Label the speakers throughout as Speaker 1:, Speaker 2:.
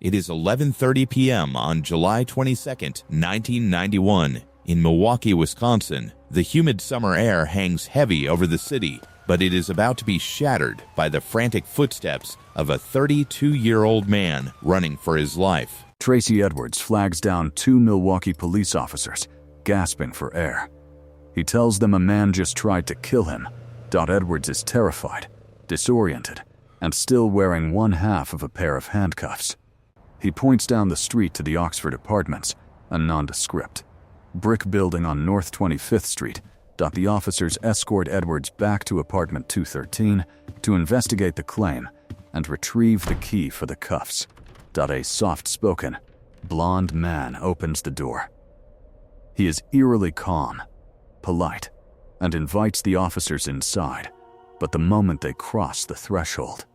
Speaker 1: It is 11:30 p.m. on July 22, 1991. In Milwaukee, Wisconsin, the humid summer air hangs heavy over the city, but it is about to be shattered by the frantic footsteps of a 32-year-old man running for his life.
Speaker 2: Tracy Edwards flags down two Milwaukee police officers, gasping for air. He tells them a man just tried to kill him. Edwards is terrified, disoriented, and still wearing one half of a pair of handcuffs. He points down the street to the Oxford Apartments, a nondescript brick building on North 25th Street. The officers escort Edwards back to apartment 213 to investigate the claim and retrieve the key for the cuffs. A soft-spoken, blond man opens the door. He is eerily calm, polite, and invites the officers inside, but the moment they cross the threshold,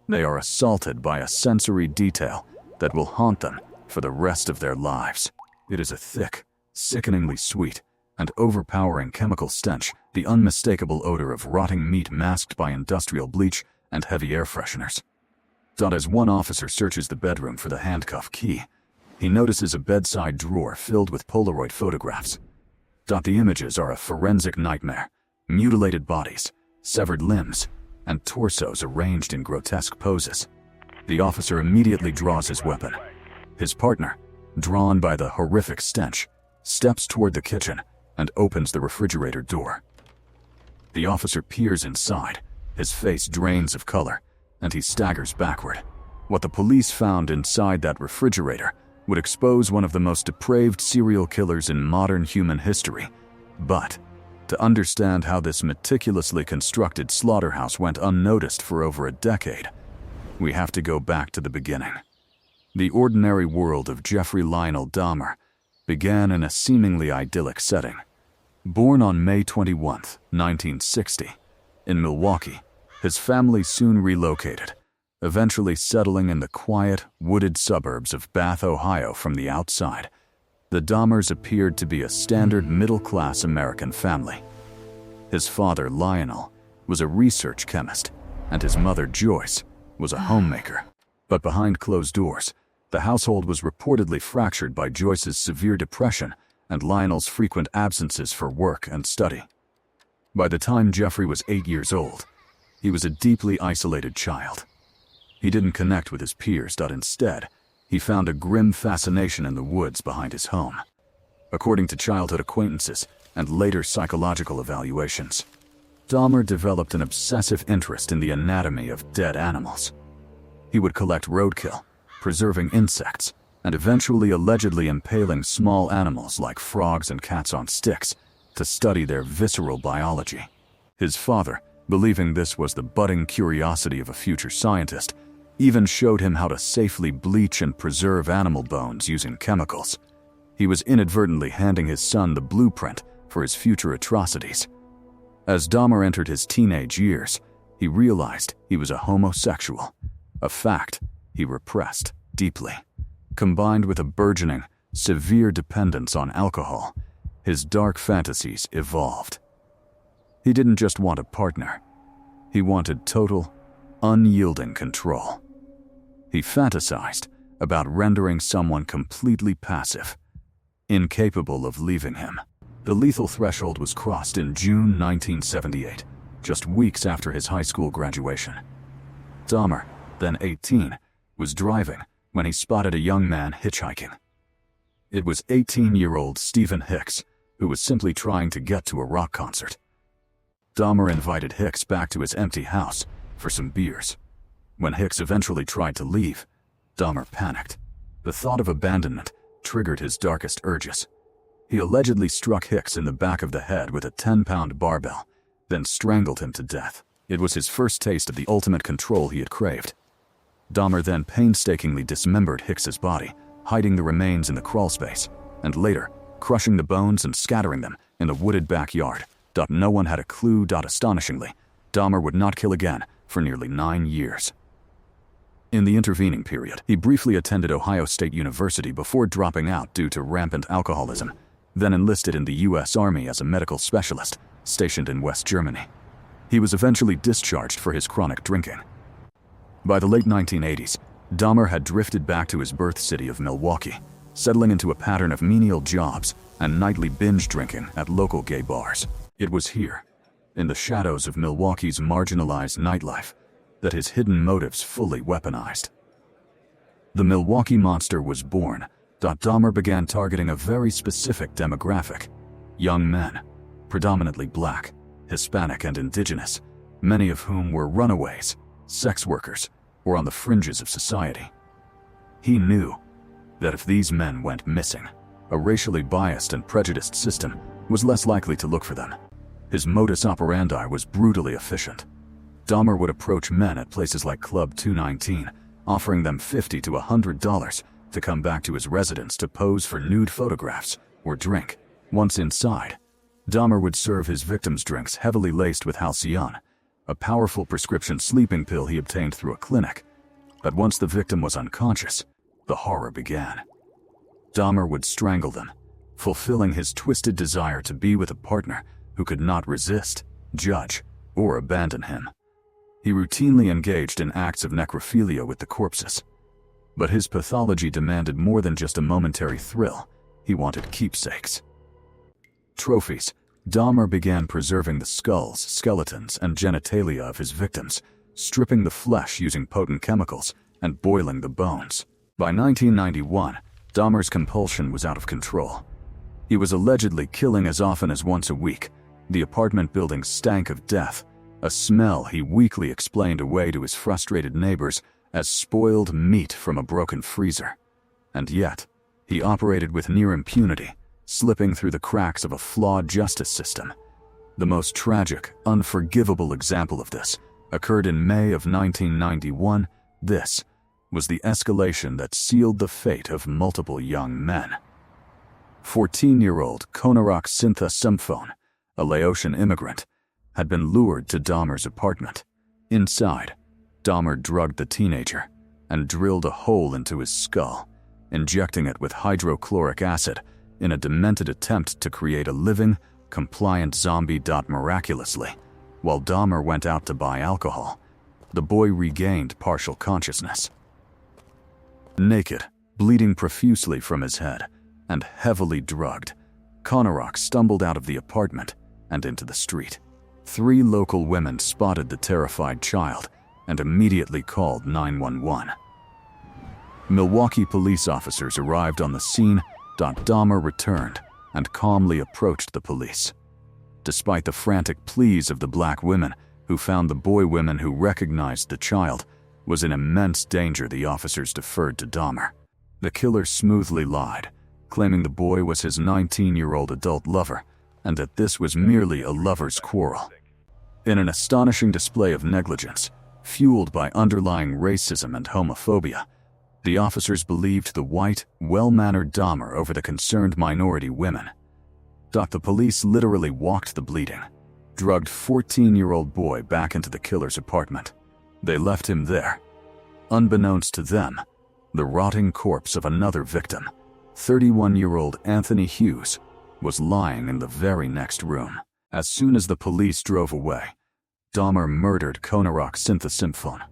Speaker 2: they are assaulted by a sensory detail that will haunt them for the rest of their lives. It is a thick, sickeningly sweet, and overpowering chemical stench, the unmistakable odor of rotting meat masked by industrial bleach and heavy air fresheners. As one officer searches the bedroom for the handcuff key, he notices a bedside drawer filled with Polaroid photographs. The images are a forensic nightmare: mutilated bodies, severed limbs, and torsos arranged in grotesque poses. The officer immediately draws his weapon. His partner, drawn by the horrific stench, steps toward the kitchen and opens the refrigerator door. The officer peers inside, his face drains of color, and he staggers backward. What the police found inside that refrigerator would expose one of the most depraved serial killers in modern human history. But to understand how this meticulously constructed slaughterhouse went unnoticed for over a decade, we have to go back to the beginning. The ordinary world of Jeffrey Lionel Dahmer began in a seemingly idyllic setting. Born on May 21, 1960, in Milwaukee, his family soon relocated, eventually settling in the quiet, wooded suburbs of Bath, Ohio. From the outside, the Dahmers appeared to be a standard middle-class American family. His father, Lionel, was a research chemist, and his mother, Joyce, was a homemaker. But behind closed doors, the household was reportedly fractured by Joyce's severe depression and Lionel's frequent absences for work and study. By the time Jeffrey was 8 years old, he was a deeply isolated child. He didn't connect with his peers. Instead, he found a grim fascination in the woods behind his home. According to childhood acquaintances and later psychological evaluations, Dahmer developed an obsessive interest in the anatomy of dead animals. He would collect roadkill, preserving insects, and eventually allegedly impaling small animals like frogs and cats on sticks to study their visceral biology. His father, believing this was the budding curiosity of a future scientist, even showed him how to safely bleach and preserve animal bones using chemicals. He was inadvertently handing his son the blueprint for his future atrocities. As Dahmer entered his teenage years, he realized he was a homosexual, a fact he repressed deeply. Combined with a burgeoning, severe dependence on alcohol, his dark fantasies evolved. He didn't just want a partner. He wanted total, unyielding control. He fantasized about rendering someone completely passive, incapable of leaving him. The lethal threshold was crossed in June 1978, just weeks after his high school graduation. Dahmer, then 18, was driving when he spotted a young man hitchhiking. It was 18-year-old Stephen Hicks, who was simply trying to get to a rock concert. Dahmer invited Hicks back to his empty house for some beers. When Hicks eventually tried to leave, Dahmer panicked. The thought of abandonment triggered his darkest urges. He allegedly struck Hicks in the back of the head with a 10-pound barbell, then strangled him to death. It was his first taste of the ultimate control he had craved. Dahmer then painstakingly dismembered Hicks's body, hiding the remains in the crawlspace, and later crushing the bones and scattering them in the wooded backyard. No one had a clue. Astonishingly, Dahmer would not kill again for nearly 9 years. In the intervening period, he briefly attended Ohio State University before dropping out due to rampant alcoholism, then enlisted in the U.S. Army as a medical specialist stationed in West Germany. He was eventually discharged for his chronic drinking. By the late 1980s, Dahmer had drifted back to his birth city of Milwaukee, settling into a pattern of menial jobs and nightly binge drinking at local gay bars. It was here, in the shadows of Milwaukee's marginalized nightlife, that his hidden motives fully weaponized. The Milwaukee Monster was born. Dahmer began targeting a very specific demographic: young men, predominantly black, Hispanic, and indigenous, many of whom were runaways, sex workers, or on the fringes of society. He knew that if these men went missing, a racially biased and prejudiced system was less likely to look for them. His modus operandi was brutally efficient. Dahmer would approach men at places like Club 219, offering them $50 to $100 to come back to his residence to pose for nude photographs or drink. Once inside, Dahmer would serve his victims drinks heavily laced with halcyon, a powerful prescription sleeping pill he obtained through a clinic. But once the victim was unconscious, the horror began. Dahmer would strangle them, fulfilling his twisted desire to be with a partner who could not resist, judge, or abandon him. He routinely engaged in acts of necrophilia with the corpses. But his pathology demanded more than just a momentary thrill. He wanted keepsakes. Trophies. Dahmer began preserving the skulls, skeletons, and genitalia of his victims, stripping the flesh using potent chemicals and boiling the bones. By 1991, Dahmer's compulsion was out of control. He was allegedly killing as often as once a week. The apartment building stank of death, a smell he weakly explained away to his frustrated neighbors as spoiled meat from a broken freezer. And yet, he operated with near impunity, slipping through the cracks of a flawed justice system. The most tragic, unforgivable example of this occurred in May of 1991. This was the escalation that sealed the fate of multiple young men. 14-year-old Konarak Sintha Symphone, a Laotian immigrant, had been lured to Dahmer's apartment. Inside, Dahmer drugged the teenager and drilled a hole into his skull, injecting it with hydrochloric acid in a demented attempt to create a living, compliant zombie. Miraculously, while Dahmer went out to buy alcohol, the boy regained partial consciousness. Naked, bleeding profusely from his head, and heavily drugged, Konarak stumbled out of the apartment and into the street. 3 local women spotted the terrified child and immediately called 911. Milwaukee police officers arrived on the scene. Dahmer returned and calmly approached the police. Despite the frantic pleas of the black women who found the boy, women who recognized the child was in immense danger, the officers deferred to Dahmer. The killer smoothly lied, claiming the boy was his 19-year-old adult lover and that this was merely a lover's quarrel. In an astonishing display of negligence, fueled by underlying racism and homophobia, the officers believed the white, well-mannered Dahmer over the concerned minority women. The police literally walked the bleeding, drugged 14-year-old boy back into the killer's apartment. They left him there. Unbeknownst to them, the rotting corpse of another victim, 31-year-old Anthony Hughes, was lying in the very next room. As soon as the police drove away, Dahmer murdered Konarak Sintha Symphone.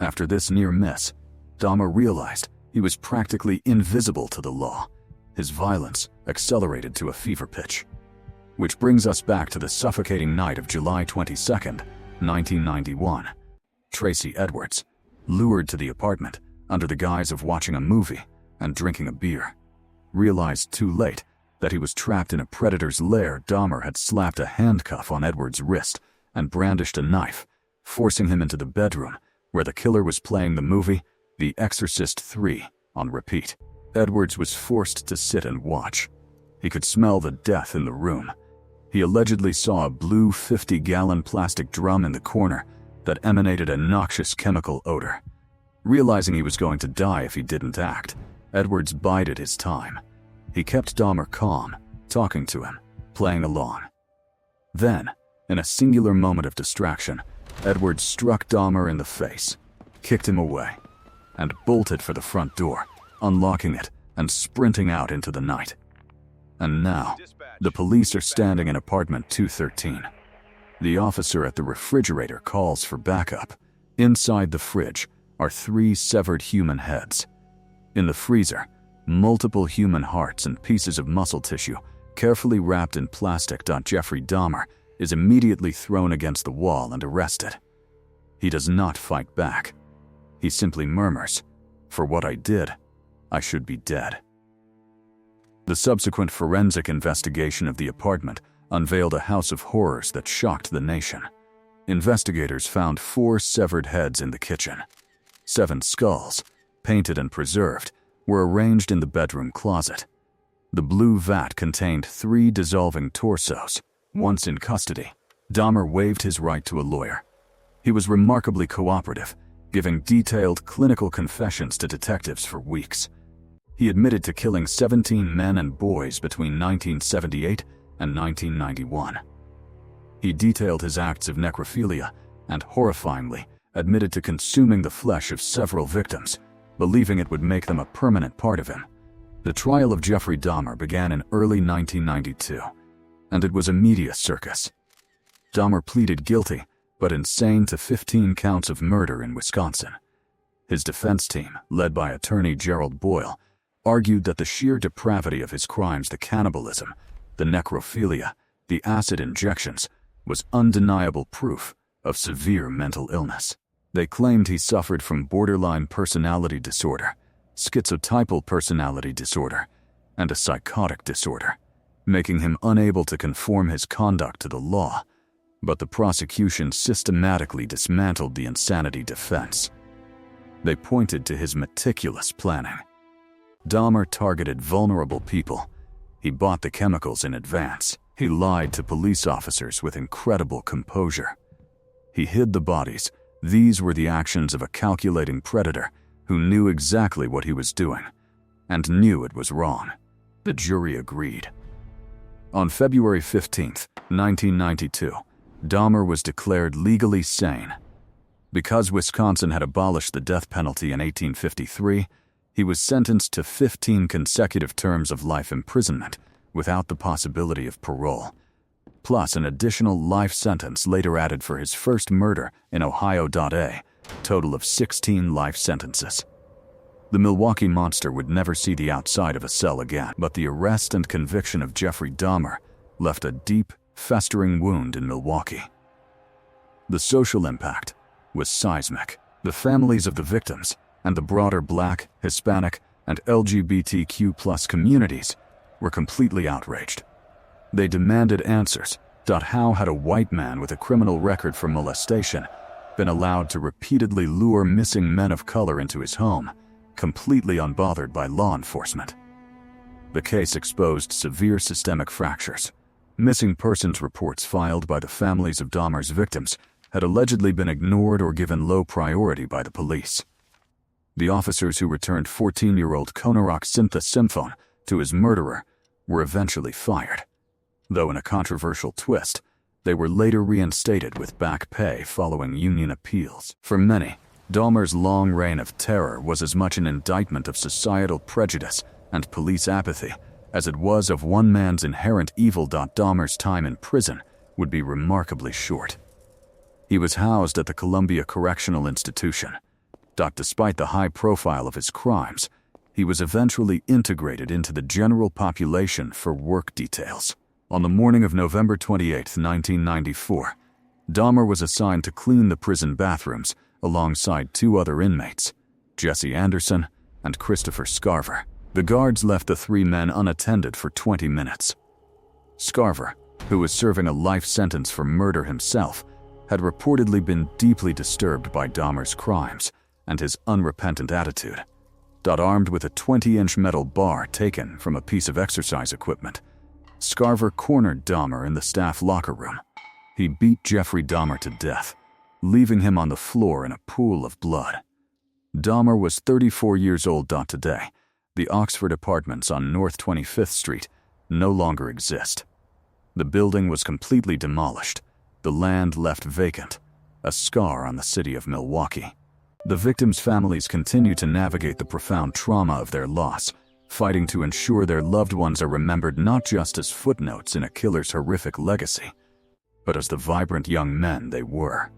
Speaker 2: After this near miss, Dahmer realized he was practically invisible to the law. His violence accelerated to a fever pitch. Which brings us back to the suffocating night of July 22nd, 1991. Tracy Edwards, lured to the apartment under the guise of watching a movie and drinking a beer, realized too late that he was trapped in a predator's lair. Dahmer had slapped a handcuff on Edwards' wrist and brandished a knife, forcing him into the bedroom where the killer was playing the movie The Exorcist 3 on repeat. Edwards was forced to sit and watch. He could smell the death in the room. He allegedly saw a blue 50-gallon plastic drum in the corner that emanated a noxious chemical odor. Realizing he was going to die if he didn't act, Edwards bided his time. He kept Dahmer calm, talking to him, playing along. Then, in a singular moment of distraction, Edwards struck Dahmer in the face, kicked him away, and bolted for the front door, unlocking it and sprinting out into the night. And now, the police are standing in apartment 213. The officer at the refrigerator calls for backup. Inside the fridge, are 3 severed human heads. In the freezer, multiple human hearts and pieces of muscle tissue, carefully wrapped in plastic. Jeffrey Dahmer is immediately thrown against the wall and arrested. He does not fight back. He simply murmurs, "For what I did, I should be dead." The subsequent forensic investigation of the apartment unveiled a house of horrors that shocked the nation. Investigators found 4 severed heads in the kitchen. 7 skulls, painted and preserved, were arranged in the bedroom closet. The blue vat contained 3 dissolving torsos. Once in custody, Dahmer waived his right to a lawyer. He was remarkably cooperative, giving detailed clinical confessions to detectives for weeks. He admitted to killing 17 men and boys between 1978 and 1991. He detailed his acts of necrophilia and, horrifyingly, admitted to consuming the flesh of several victims, believing it would make them a permanent part of him. The trial of Jeffrey Dahmer began in early 1992, and it was a media circus. Dahmer pleaded guilty, but insane, to 15 counts of murder in Wisconsin. His defense team, led by attorney Gerald Boyle, argued that the sheer depravity of his crimes, the cannibalism, the necrophilia, the acid injections, was undeniable proof of severe mental illness. They claimed he suffered from borderline personality disorder, schizotypal personality disorder, and a psychotic disorder, making him unable to conform his conduct to the law. But the prosecution systematically dismantled the insanity defense. They pointed to his meticulous planning. Dahmer targeted vulnerable people. He bought the chemicals in advance. He lied to police officers with incredible composure. He hid the bodies. These were the actions of a calculating predator who knew exactly what he was doing and knew it was wrong. The jury agreed. On February 15, 1992, Dahmer was declared legally sane. Because Wisconsin had abolished the death penalty in 1853, he was sentenced to 15 consecutive terms of life imprisonment without the possibility of parole, plus an additional life sentence later added for his first murder in Ohio. A total of 16 life sentences. The Milwaukee Monster would never see the outside of a cell again, but the arrest and conviction of Jeffrey Dahmer left a deep, festering wound in Milwaukee. The social impact was seismic. The families of the victims and the broader Black, Hispanic, and LGBTQ+ communities were completely outraged. They demanded answers. How had a white man with a criminal record for molestation been allowed to repeatedly lure missing men of color into his home, completely unbothered by law enforcement? The case exposed severe systemic fractures. Missing persons reports filed by the families of Dahmer's victims had allegedly been ignored or given low priority by the police. The officers who returned 14-year-old Konorok Cynthia Symphone to his murderer were eventually fired, though in a controversial twist, they were later reinstated with back pay following union appeals. For many, Dahmer's long reign of terror was as much an indictment of societal prejudice and police apathy as it was of one man's inherent evil. Dahmer's time in prison would be remarkably short. He was housed at the Columbia Correctional Institution. Despite the high profile of his crimes, he was eventually integrated into the general population for work details. On the morning of November 28, 1994, Dahmer was assigned to clean the prison bathrooms alongside 2 other inmates, Jesse Anderson and Christopher Scarver. The guards left the 3 men unattended for 20 minutes. Scarver, who was serving a life sentence for murder himself, had reportedly been deeply disturbed by Dahmer's crimes and his unrepentant attitude. Armed with a 20-inch metal bar taken from a piece of exercise equipment, Scarver cornered Dahmer in the staff locker room. He beat Jeffrey Dahmer to death, leaving him on the floor in a pool of blood. Dahmer was 34 years old. Today, the Oxford Apartments on North 25th Street no longer exist. The building was completely demolished, the land left vacant, a scar on the city of Milwaukee. The victims' families continue to navigate the profound trauma of their loss, fighting to ensure their loved ones are remembered not just as footnotes in a killer's horrific legacy, but as the vibrant young men they were.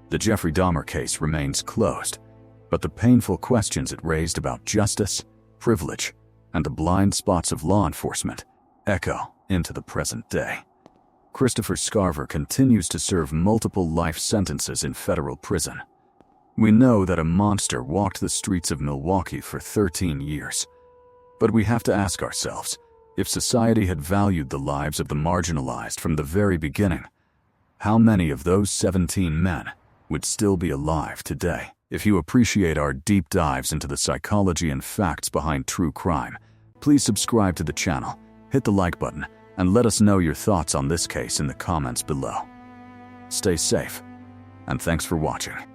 Speaker 2: The Jeffrey Dahmer case remains closed, but the painful questions it raised about justice, privilege, and the blind spots of law enforcement echo into the present day. Christopher Scarver continues to serve multiple life sentences in federal prison. We know that a monster walked the streets of Milwaukee for 13 years. But we have to ask ourselves, if society had valued the lives of the marginalized from the very beginning, how many of those 17 men would still be alive today? If you appreciate our deep dives into the psychology and facts behind true crime, please subscribe to the channel, hit the like button, and let us know your thoughts on this case in the comments below. Stay safe, and thanks for watching.